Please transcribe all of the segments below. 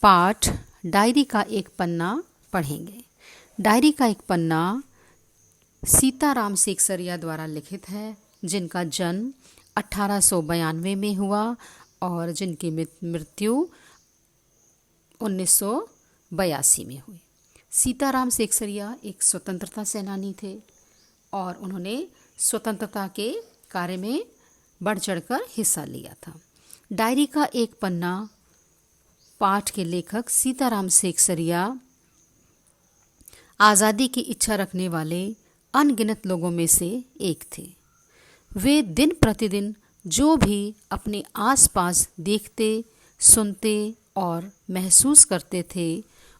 पाठ डायरी का एक पन्ना पढ़ेंगे। डायरी का एक पन्ना सीताराम सेकसरिया द्वारा लिखित है, जिनका जन्म 1892 में हुआ और जिनकी मृत्यु 1982 में हुई। सीताराम सेकसरिया एक स्वतंत्रता सेनानी थे और उन्होंने स्वतंत्रता के कार्य में बढ़ चढ़कर हिस्सा लिया था। डायरी का एक पन्ना पाठ के लेखक सीताराम सेकसरिया आज़ादी की इच्छा रखने वाले अनगिनत लोगों में से एक थे। वे दिन प्रतिदिन जो भी अपने आसपास देखते, सुनते और महसूस करते थे,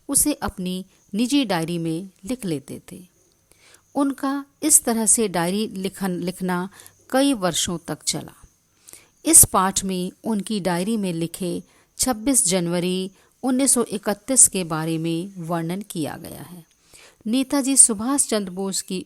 उसे अपनी निजी डायरी में लिख लेते थे। उनका इस तरह से डायरी लिखना कई वर्षों तक चला। इस पाठ में उनकी डायरी में लिखे 26 जनवरी 1931 के बारे में वर्णन किया गया है। नेताजी सुभाष चंद्र बोस की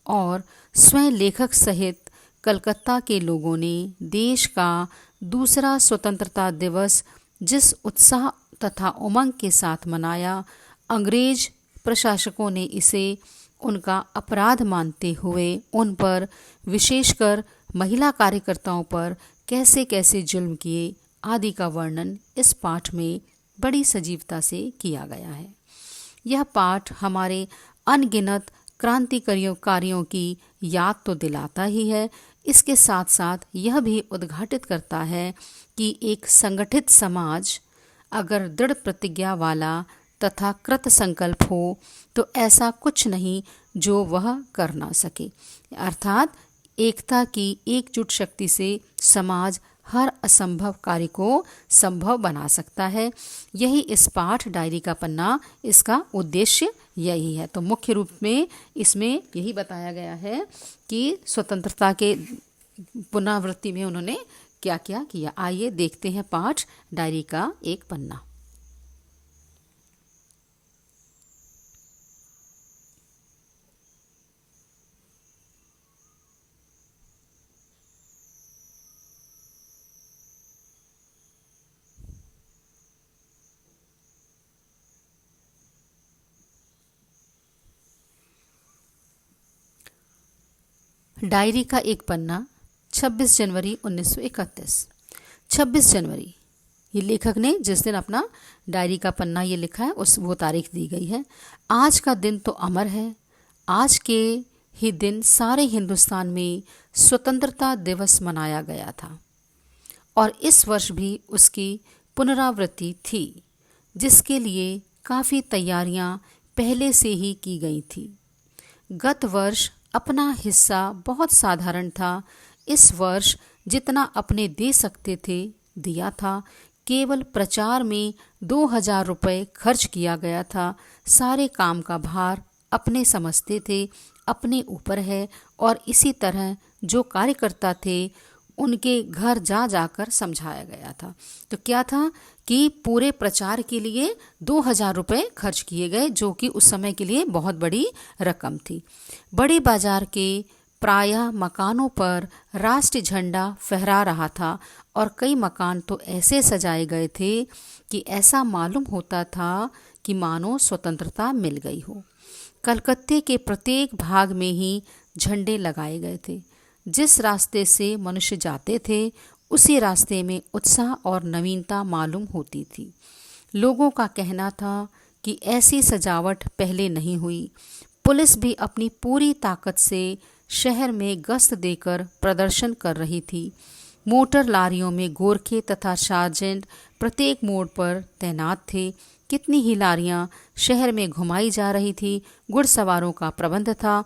और स्वयं लेखक सहित कलकत्ता के लोगों ने देश का दूसरा स्वतंत्रता दिवस जिस उत्साह तथा उमंग के साथ मनाया, अंग्रेज प्रशासकों ने इसे उनका अपराध मानते हुए उन पर, विशेषकर महिला कार्यकर्ताओं पर कैसे कैसे जुल्म किए आदि का वर्णन इस पाठ में बड़ी सजीवता से किया गया है। यह पाठ हमारे अनगिनत क्रांतिकारियों की याद तो दिलाता ही है, इसके साथ साथ यह भी उद्घाटित करता है कि एक संगठित समाज अगर दृढ़ प्रतिज्ञा वाला तथा कृत संकल्प हो तो ऐसा कुछ नहीं जो वह कर ना सके। अर्थात एकता की एकजुट शक्ति से समाज हर असंभव कार्य को संभव बना सकता है। यही इस पाठ डायरी का पन्ना, इसका उद्देश्य यही है। तो मुख्य रूप में इसमें यही बताया गया है कि स्वतंत्रता के पुनरावृत्ति में उन्होंने क्या क्या किया। आइए देखते हैं पाठ डायरी का एक पन्ना। डायरी का एक पन्ना 26 जनवरी 1931। 26 जनवरी ये लेखक ने जिस दिन अपना डायरी का पन्ना ये लिखा है वो तारीख दी गई है। आज का दिन तो अमर है। आज के ही दिन सारे हिंदुस्तान में स्वतंत्रता दिवस मनाया गया था और इस वर्ष भी उसकी पुनरावृत्ति थी, जिसके लिए काफ़ी तैयारियां पहले से ही की गई थी। गत वर्ष अपना हिस्सा बहुत साधारण था। इस वर्ष जितना अपने दे सकते थे दिया था। केवल प्रचार में 2000 रुपये खर्च किया गया था। सारे काम का भार अपने समझते थे, अपने ऊपर है और इसी तरह जो कार्यकर्ता थे उनके घर जा जाकर समझाया गया था। तो क्या था कि पूरे प्रचार के लिए 2000 रुपये खर्च किए गए, जो कि उस समय के लिए बहुत बड़ी रकम थी। बड़े बाजार के प्रायः मकानों पर राष्ट्रीय झंडा फहरा रहा था और कई मकान तो ऐसे सजाए गए थे कि ऐसा मालूम होता था कि मानो स्वतंत्रता मिल गई हो। कलकत्ते के प्रत्येक भाग में ही झंडे लगाए गए थे। जिस रास्ते से मनुष्य जाते थे उसी रास्ते में उत्साह और नवीनता मालूम होती थी। लोगों का कहना था कि ऐसी सजावट पहले नहीं हुई। पुलिस भी अपनी पूरी ताकत से शहर में गश्त देकर प्रदर्शन कर रही थी। मोटर लारियों में गोरखे तथा सार्जेंट प्रत्येक मोड़ पर तैनात थे। कितनी ही लारियां शहर में घुमाई जा रही थी। घुड़सवारों का प्रबंध था।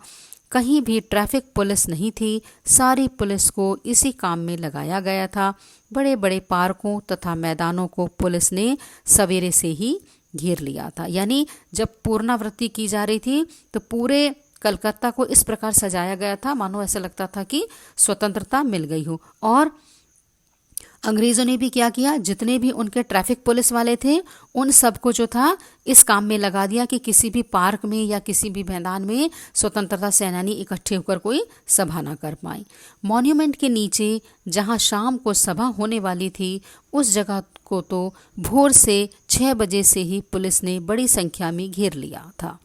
कहीं भी ट्रैफिक पुलिस नहीं थी। सारी पुलिस को इसी काम में लगाया गया था। बड़े बड़े पार्कों तथा मैदानों को पुलिस ने सवेरे से ही घेर लिया था। यानी जब पूर्णावृत्ति की जा रही थी तो पूरे कलकत्ता को इस प्रकार सजाया गया था मानो ऐसा लगता था कि स्वतंत्रता मिल गई हो। और अंग्रेज़ों ने भी क्या किया, जितने भी उनके ट्रैफिक पुलिस वाले थे उन सबको जो था इस काम में लगा दिया कि किसी भी पार्क में या किसी भी मैदान में स्वतंत्रता सेनानी इकट्ठे होकर कोई सभा ना कर पाए। मॉन्यूमेंट के नीचे जहां शाम को सभा होने वाली थी उस जगह को तो भोर से 6 बजे से ही पुलिस ने बड़ी संख्या में घेर लिया था,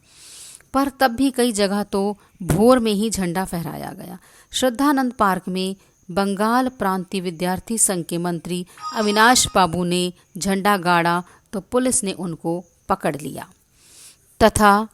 पर तब भी कई जगह तो भोर में ही झंडा फहराया गया। श्रद्धानंद पार्क में बंगाल प्रांतीय विद्यार्थी संघ के मंत्री अविनाश बाबू ने झंडा गाड़ा तो पुलिस ने उनको पकड़ लिया तथा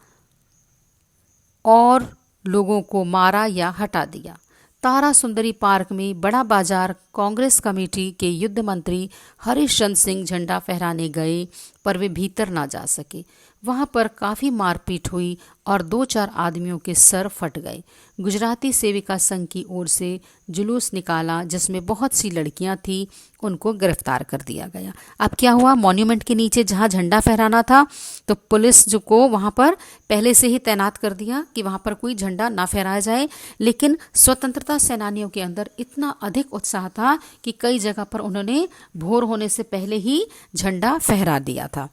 और लोगों को मारा या हटा दिया। तारा सुंदरी पार्क में बड़ा बाजार कांग्रेस कमेटी के युद्ध मंत्री हरीश चंद्र सिंह झंडा फहराने गए, पर वे भीतर ना जा सके। वहां पर काफ़ी मारपीट हुई और 2-4 आदमियों के सर फट गए। गुजराती सेविका संघ की ओर से जुलूस निकाला जिसमें बहुत सी लड़कियां थीं, उनको गिरफ्तार कर दिया गया। अब क्या हुआ, मॉन्यूमेंट के नीचे जहां झंडा फहराना था तो पुलिस जो को वहां पर पहले से ही तैनात कर दिया कि वहां पर कोई झंडा ना फहराया जाए, लेकिन स्वतंत्रता सेनानियों के अंदर इतना अधिक उत्साह था कि कई जगह पर उन्होंने भोर होने से पहले ही झंडा फहरा दिया था।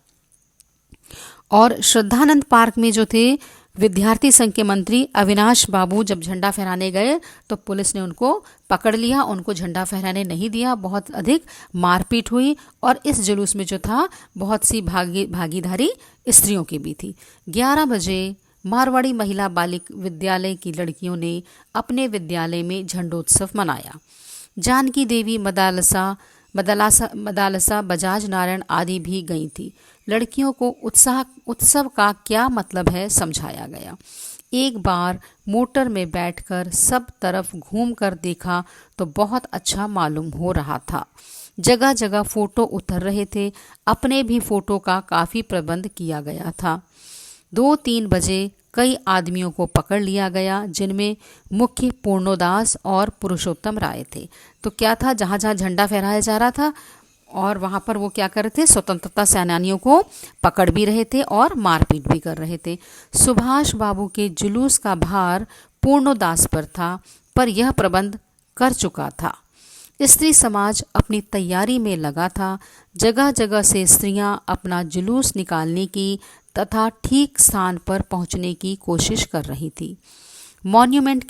और श्रद्धानंद पार्क में जो थे विद्यार्थी संघ के मंत्री अविनाश बाबू जब झंडा फहराने गए तो पुलिस ने उनको पकड़ लिया, उनको झंडा फहराने नहीं दिया। बहुत अधिक मारपीट हुई और इस जुलूस में जो था बहुत सी भागीदारी स्त्रियों की भी थी। 11 बजे मारवाड़ी महिला बालिक विद्यालय की लड़कियों ने अपने विद्यालय में झंडोत्सव मनाया। जानकी देवी मदालसा बजाज नारायण आदि भी गई थी। लड़कियों को उत्सव का क्या मतलब है समझाया गया। एक बार मोटर में बैठकर सब तरफ घूम कर देखा तो बहुत अच्छा मालूम हो रहा था। जगह जगह फोटो उतर रहे थे, अपने भी फोटो का काफ़ी प्रबंध किया गया था। 2-3 बजे कई आदमियों को पकड़ लिया गया जिनमें मुख्य पूर्णोदास और पुरुषोत्तम राय थे। तो क्या था, जहाँ जहाँ झंडा फहराया जा रहा था और वहाँ पर वो क्या कर रहे थे, स्वतंत्रता सेनानियों को पकड़ भी रहे थे और मारपीट भी कर रहे थे। सुभाष बाबू के जुलूस का भार पूर्णोदास पर था, पर यह प्रबंध कर चुका था। स्त्री समाज अपनी तैयारी में लगा था। जगह जगह से स्त्रियां अपना जुलूस निकालने की तथा ठीक स्थान पर पहुंचने की कोशिश कर रही थी। मॉन्यूमेंट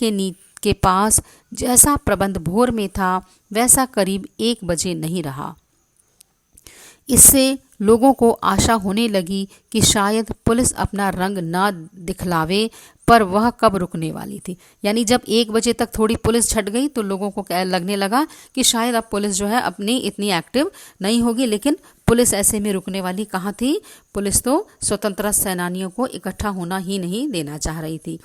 के पास जैसा प्रबंध भोर में था वैसा करीब 1 बजे नहीं रहा। इससे लोगों को आशा होने लगी कि शायद पुलिस अपना रंग न दिखलावे, पर वह कब रुकने वाली थी। यानी जब 1 बजे तक थोड़ी पुलिस छट गई तो लोगों को लगने लगा कि शायद अब पुलिस जो है अपनी इतनी एक्टिव नहीं होगी, लेकिन पुलिस ऐसे में रुकने वाली कहाँ थी। पुलिस तो स्वतंत्रता सेनानियों को इकट्ठा होना ही नहीं देना चाह रही थी।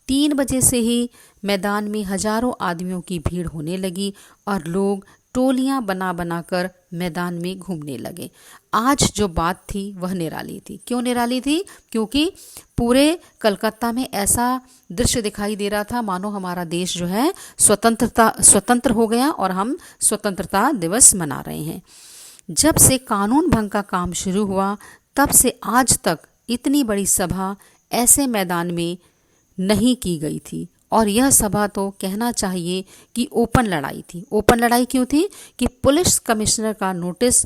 3 बजे से ही मैदान में हजारों आदमियों की भीड़ होने लगी और लोग टोलियां बना बनाकर मैदान में घूमने लगे। आज जो बात थी वह निराली थी। क्यों निराली थी? क्योंकि पूरे कलकत्ता में ऐसा दृश्य दिखाई दे रहा था मानो हमारा देश जो है स्वतंत्र हो गया और हम स्वतंत्रता दिवस मना रहे हैं। जब से कानून भंग का काम शुरू हुआ तब से आज तक इतनी बड़ी सभा ऐसे मैदान में नहीं की गई थी। और यह सभा तो कहना चाहिए कि ओपन लड़ाई थी। ओपन लड़ाई क्यों थी? कि पुलिस कमिश्नर का नोटिस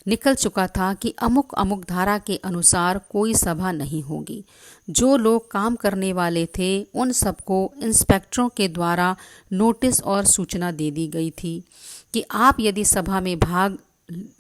निकल चुका था कि अमुक अमुक धारा के अनुसार कोई सभा नहीं होगी। जो लोग काम करने वाले थे उन सबको इंस्पेक्टरों के द्वारा नोटिस और सूचना दे दी गई थी कि आप यदि सभा में भाग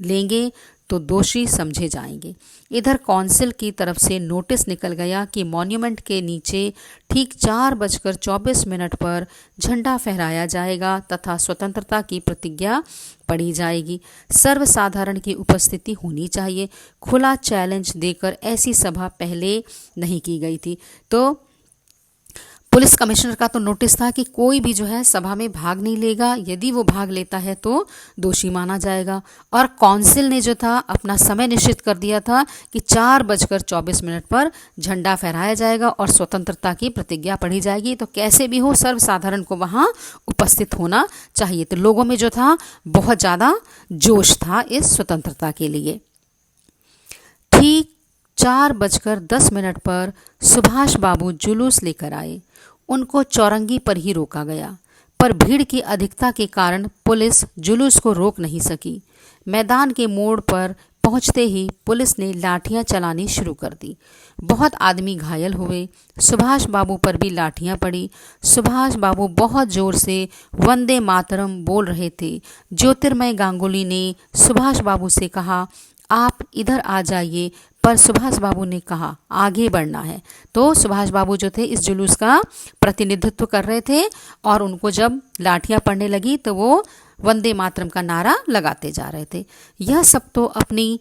लेंगे तो दोषी समझे जाएंगे। इधर काउंसिल की तरफ से नोटिस निकल गया कि मॉन्यूमेंट के नीचे ठीक 4:24 पर झंडा फहराया जाएगा तथा स्वतंत्रता की प्रतिज्ञा पढ़ी जाएगी। सर्वसाधारण की उपस्थिति होनी चाहिए। खुला चैलेंज देकर ऐसी सभा पहले नहीं की गई थी। तो पुलिस कमिश्नर का तो नोटिस था कि कोई भी जो है सभा में भाग नहीं लेगा, यदि वो भाग लेता है तो दोषी माना जाएगा। और काउंसिल ने जो था अपना समय निश्चित कर दिया था कि 4:24 पर झंडा फहराया जाएगा और स्वतंत्रता की प्रतिज्ञा पढ़ी जाएगी। तो कैसे भी हो सर्वसाधारण को वहाँ उपस्थित होना चाहिए। तो लोगों में जो था बहुत ज़्यादा जोश था इस स्वतंत्रता के लिए। ठीक 4:10 पर सुभाष बाबू जुलूस लेकर आए। उनको चौरंगी पर ही रोका गया। पर भीड़ की अधिकता के कारण पुलिस जुलूस को रोक नहीं सकी। मैदान के मोड़ पर पहुंचते ही पुलिस ने लाठियां चलानी शुरू कर दी। बहुत आदमी घायल हुए। सुभाष बाबू पर भी लाठियां पड़ी। सुभाष बाबू बहुत जोर से वंदे मातरम बोल रहे थे। ज्योतिर्मय गांगुली ने सुभाष बाबू से कहा, आप इधर आ जाइए, पर सुभाष बाबू ने कहा आगे बढ़ना है। तो सुभाष बाबू जो थे इस जुलूस का प्रतिनिधित्व कर रहे थे और उनको जब लाठियां पड़ने लगी तो वो वंदे मातरम का नारा लगाते जा रहे थे। यह सब तो अपनी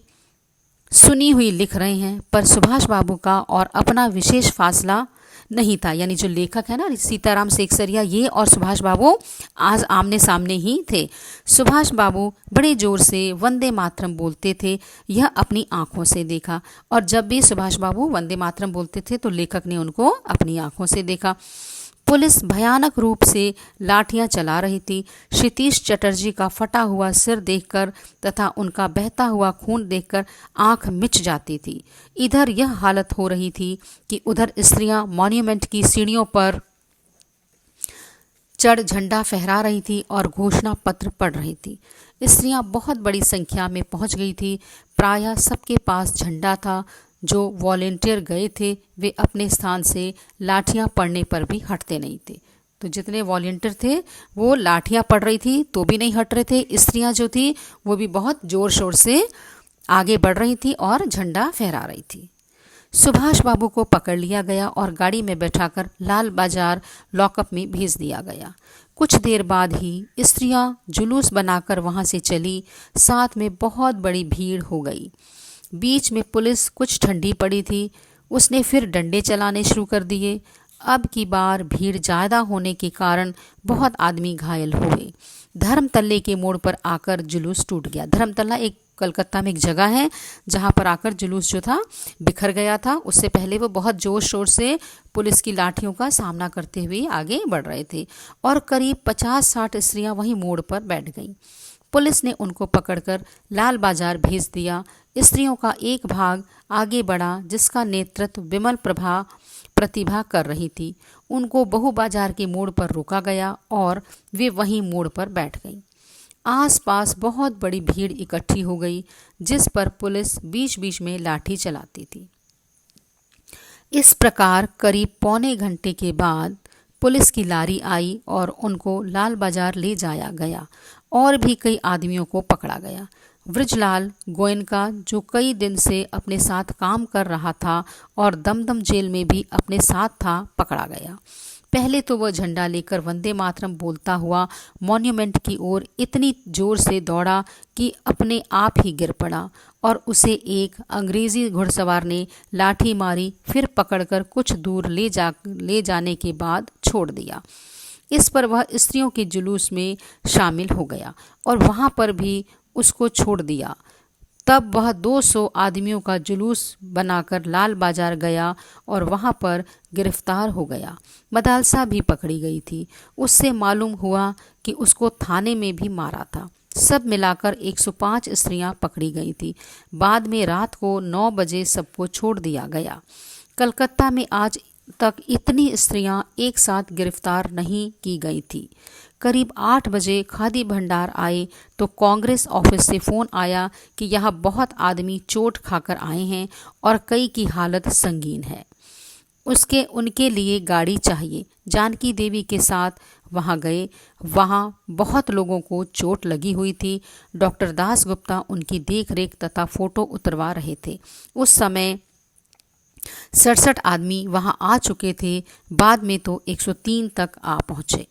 सुनी हुई लिख रहे हैं, पर सुभाष बाबू का और अपना विशेष फासला नहीं था। यानी जो लेखक है ना सीताराम सेकसरिया, ये और सुभाष बाबू आज आमने सामने ही थे। सुभाष बाबू बड़े जोर से वंदे मातरम बोलते थे, यह अपनी आंखों से देखा। और जब भी सुभाष बाबू वंदे मातरम बोलते थे तो लेखक ने उनको अपनी आंखों से देखा। पुलिस भयानक रूप से लाठियां चला रही थी। क्षितिश चटर्जी का फटा हुआ सिर देखकर तथा उनका बहता हुआ खून देखकर आंख मिच जाती थी। इधर यह हालत हो रही थी कि उधर स्त्रियां मॉन्यूमेंट की सीढ़ियों पर चढ़ झंडा फहरा रही थी और घोषणा पत्र पढ़ रही थी। स्त्रियां बहुत बड़ी संख्या में पहुंच गई थी। प्रायः सबके पास झंडा था। जो वॉलेंटियर गए थे वे अपने स्थान से लाठियां पड़ने पर भी हटते नहीं थे। तो जितने वॉलेंटियर थे वो लाठियां पड़ रही थी तो भी नहीं हट रहे थे। स्त्रियां जो थी वो भी बहुत जोर शोर से आगे बढ़ रही थी और झंडा फहरा रही थी। सुभाष बाबू को पकड़ लिया गया और गाड़ी में बैठाकर लाल बाजार लॉकअप में भेज दिया गया। कुछ देर बाद ही स्त्रियां जुलूस बनाकर वहां से चली। साथ में बहुत बड़ी भीड़ हो गई। बीच में पुलिस कुछ ठंडी पड़ी थी। उसने फिर डंडे चलाने शुरू कर दिए। अब की बार भीड़ ज़्यादा होने के कारण बहुत आदमी घायल हुए। धर्मतल्ले के मोड़ पर आकर जुलूस टूट गया। धर्मतल्ला एक कलकत्ता में एक जगह है जहाँ पर आकर जुलूस जो था बिखर गया था। उससे पहले वो बहुत जोर शोर से पुलिस की लाठियों का सामना करते हुए आगे बढ़ रहे थे और करीब 50-60 स्त्रियां वहीं मोड़ पर बैठ गईं। पुलिस ने उनको पकड़कर लाल बाजार भेज दिया। स्त्रियों का एक भाग आगे बढ़ा जिसका नेतृत्व विमल प्रतिभा कर रही थी। उनको बहु बाजार के मोड़ पर रोका गया और वे वहीं मोड़ पर बैठ गईं। आसपास बहुत बड़ी भीड़ इकट्ठी हो गई जिस पर पुलिस बीच बीच में लाठी चलाती थी। इस प्रकार करीब पौने घंटे के बाद पुलिस की लारी आई और उनको लाल बाजार ले जाया गया और भी कई आदमियों को पकड़ा गया। वृजलाल गोयनका जो कई दिन से अपने साथ काम कर रहा था और दमदम जेल में भी अपने साथ था, पकड़ा गया। पहले तो वह झंडा लेकर वंदे मातरम बोलता हुआ मॉन्यूमेंट की ओर इतनी जोर से दौड़ा कि अपने आप ही गिर पड़ा और उसे एक अंग्रेजी घुड़सवार ने लाठी मारी, फिर पकड़कर कुछ दूर ले जाने के बाद छोड़ दिया। इस पर वह स्त्रियों के जुलूस में शामिल हो गया और वहाँ पर भी उसको छोड़ दिया। तब वह 200 आदमियों का जुलूस बनाकर लाल बाजार गया और वहाँ पर गिरफ्तार हो गया। मदालसा भी पकड़ी गई थी। उससे मालूम हुआ कि उसको थाने में भी मारा था। सब मिलाकर 105 स्त्रियां पकड़ी गई थी। बाद में रात को 9 बजे सबको छोड़ दिया गया। कलकत्ता में आज तक इतनी स्त्रियां एक साथ गिरफ्तार नहीं की गई थी। करीब 8 बजे खादी भंडार आए तो कांग्रेस ऑफिस से फ़ोन आया कि यहाँ बहुत आदमी चोट खाकर आए हैं और कई की हालत संगीन है। उनके लिए गाड़ी चाहिए। जानकी देवी के साथ वहाँ गए। वहाँ बहुत लोगों को चोट लगी हुई थी। डॉक्टर दास गुप्ता उनकी देख रेख तथा फ़ोटो उतरवा रहे थे। उस समय 67 आदमी वहाँ आ चुके थे। बाद में तो 103 तक आ पहुँचे।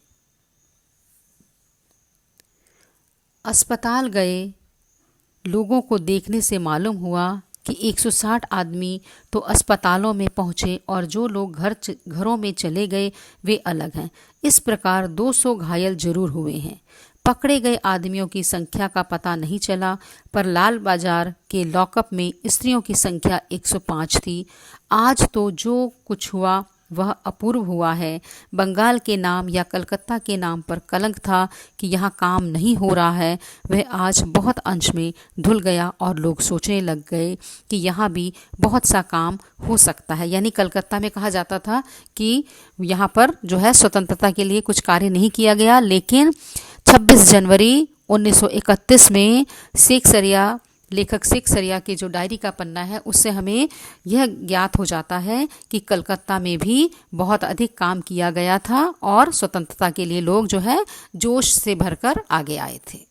अस्पताल गए लोगों को देखने से मालूम हुआ कि 160 आदमी तो अस्पतालों में पहुँचे और जो लोग घरों में चले गए वे अलग हैं। इस प्रकार 200 घायल जरूर हुए हैं। पकड़े गए आदमियों की संख्या का पता नहीं चला, पर लाल बाजार के लॉकअप में स्त्रियों की संख्या 105 थी। आज तो जो कुछ हुआ वह अपूर्व हुआ है। बंगाल के नाम या कलकत्ता के नाम पर कलंक था कि यहाँ काम नहीं हो रहा है, वह आज बहुत अंश में धुल गया और लोग सोचने लग गए कि यहाँ भी बहुत सा काम हो सकता है। यानी कलकत्ता में कहा जाता था कि यहाँ पर जो है स्वतंत्रता के लिए कुछ कार्य नहीं किया गया, लेकिन 26 जनवरी 1931 में लेखक शेख सरिया की जो डायरी का पन्ना है उससे हमें यह ज्ञात हो जाता है कि कलकत्ता में भी बहुत अधिक काम किया गया था और स्वतंत्रता के लिए लोग जो है जोश से भरकर आगे आए थे।